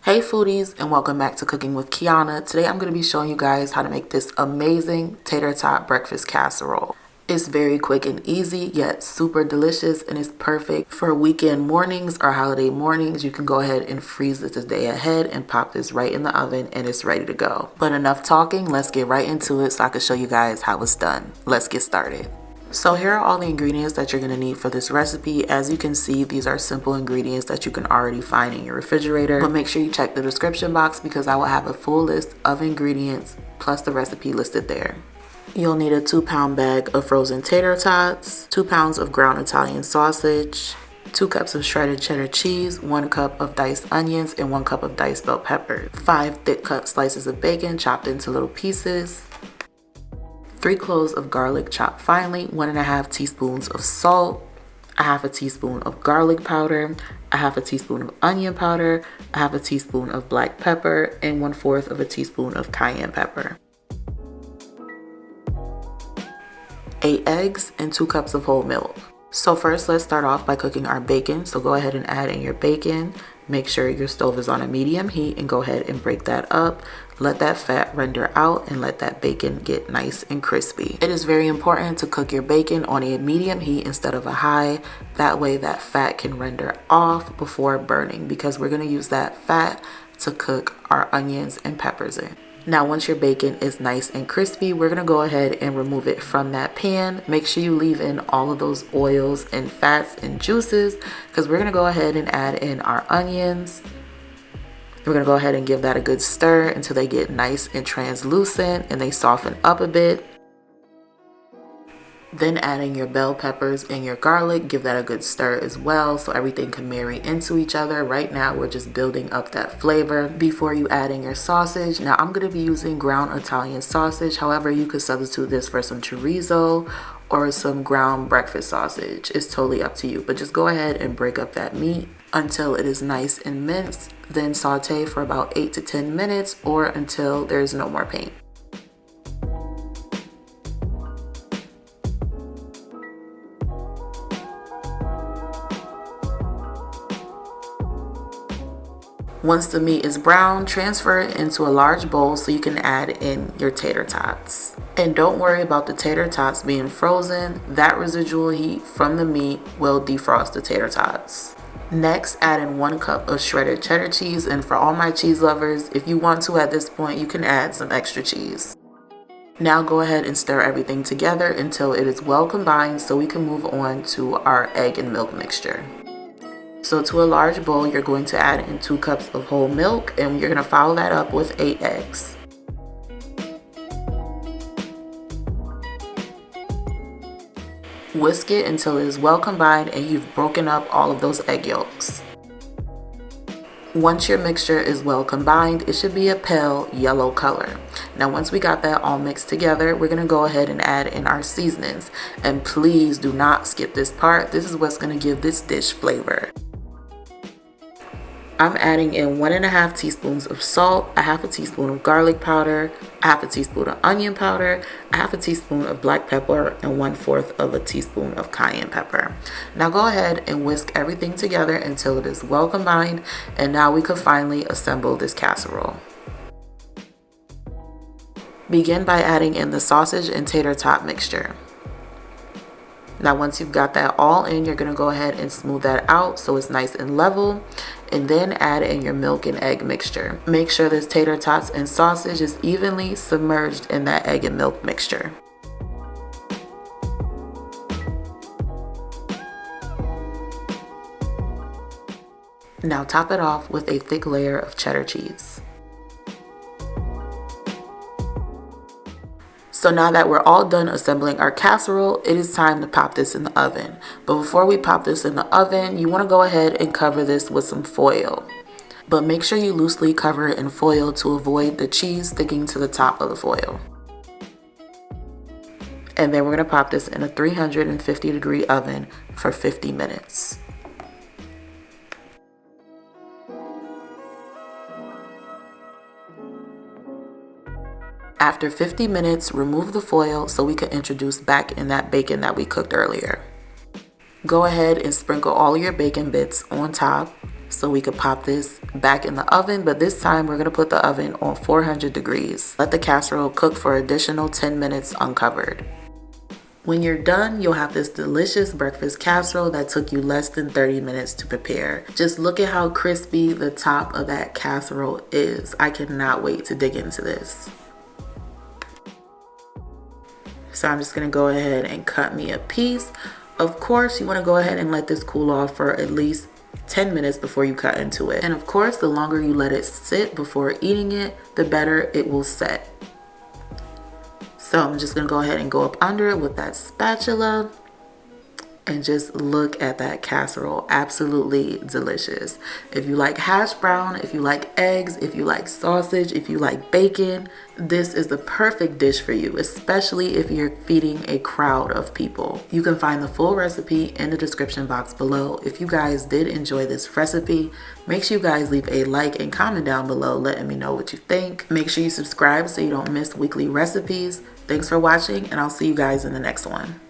Hey foodies, and welcome back to Cooking with Kiana. Today I'm going to be showing you guys how to make this amazing tater tot breakfast casserole. It's very quick and easy, yet super delicious, and it's perfect for weekend mornings or holiday mornings. You can go ahead and freeze this a day ahead and pop this right in the oven and it's ready to go. But enough talking, let's get right into it so I can show you guys how it's done. Let's get started. So here are all the ingredients that you're going to need for this recipe. As you can see, these are simple ingredients that you can already find in your refrigerator. But make sure you check the description box because I will have a full list of ingredients plus the recipe listed there. You'll need a 2-pound bag of frozen tater tots, 2 pounds of ground Italian sausage, 2 cups of shredded cheddar cheese, 1 cup of diced onions, and 1 cup of diced bell peppers, 5 thick cut slices of bacon chopped into little pieces, 3 cloves of garlic chopped finely, 1.5 teaspoons of salt, 1/2 teaspoon of garlic powder, 1/2 teaspoon of onion powder, 1/2 teaspoon of black pepper, and 1/4 teaspoon of cayenne pepper. 8 eggs and 2 cups of whole milk. So first let's start off by cooking our bacon. So go ahead and add in your bacon. Make sure your stove is on a medium heat and go ahead and break that up. Let that fat render out and let that bacon get nice and crispy. It is very important to cook your bacon on a medium heat instead of a high. That way that fat can render off before burning because we're going to use that fat to cook our onions and peppers in. Now once your bacon is nice and crispy, we're going to go ahead and remove it from that pan. Make sure you leave in all of those oils and fats and juices because we're going to go ahead and add in our onions. We're going to go ahead and give that a good stir until they get nice and translucent and they soften up a bit. Then adding your bell peppers and your garlic, give that a good stir as well so everything can marry into each other. Right now we're just building up that flavor before you add in your sausage. Now I'm going to be using ground Italian sausage. However, you could substitute this for some chorizo or some ground breakfast sausage. It's totally up to you, but just go ahead and break up that meat until it is nice and minced. Then saute for about 8 to 10 minutes or until there's no more paint. Once the meat is brown, transfer it into a large bowl so you can add in your tater tots. And don't worry about the tater tots being frozen. That residual heat from the meat will defrost the tater tots. Next, add in 1 cup of shredded cheddar cheese, and for all my cheese lovers, if you want to at this point, you can add some extra cheese. Now go ahead and stir everything together until it is well combined so we can move on to our egg and milk mixture. So to a large bowl, you're going to add in 2 cups of whole milk and you're going to follow that up with 8 eggs. Whisk it until it is well combined and you've broken up all of those egg yolks. Once your mixture is well combined, it should be a pale yellow color. Now once we got that all mixed together, we're going to go ahead and add in our seasonings. And please do not skip this part. This is what's going to give this dish flavor. I'm adding in 1.5 teaspoons of salt, 1/2 teaspoon of garlic powder, 1/2 teaspoon of onion powder, 1/2 teaspoon of black pepper, and 1/4 teaspoon of cayenne pepper. Now go ahead and whisk everything together until it is well combined, and now we can finally assemble this casserole. Begin by adding in the sausage and tater tot mixture. Now once you've got that all in, you're going to go ahead and smooth that out so it's nice and level. And then add in your milk and egg mixture. Make sure this tater tots and sausage is evenly submerged in that egg and milk mixture. Now top it off with a thick layer of cheddar cheese. So now that we're all done assembling our casserole, it is time to pop this in the oven. But before we pop this in the oven, you want to go ahead and cover this with some foil. But make sure you loosely cover it in foil to avoid the cheese sticking to the top of the foil. And then we're going to pop this in a 350-degree oven for 50 minutes. After 50 minutes, remove the foil so we can introduce back in that bacon that we cooked earlier. Go ahead and sprinkle all your bacon bits on top so we could pop this back in the oven, but this time we're going to put the oven on 400 degrees. Let the casserole cook for additional 10 minutes uncovered. When you're done, you'll have this delicious breakfast casserole that took you less than 30 minutes to prepare. Just look at how crispy the top of that casserole is. I cannot wait to dig into this. So I'm just gonna go ahead and cut me a piece. Of course, you wanna go ahead and let this cool off for at least 10 minutes before you cut into it. And of course, the longer you let it sit before eating it, the better it will set. So I'm just gonna go ahead and go up under it with that spatula and just look at that casserole. Absolutely delicious. If you like hash brown, if you like eggs, if you like sausage, if you like bacon, this is the perfect dish for you, especially if you're feeding a crowd of people. You can find the full recipe in the description box below. If you guys did enjoy this recipe, make sure you guys leave a like and comment down below letting me know what you think. Make sure you subscribe so you don't miss weekly recipes. Thanks for watching, and I'll see you guys in the next one.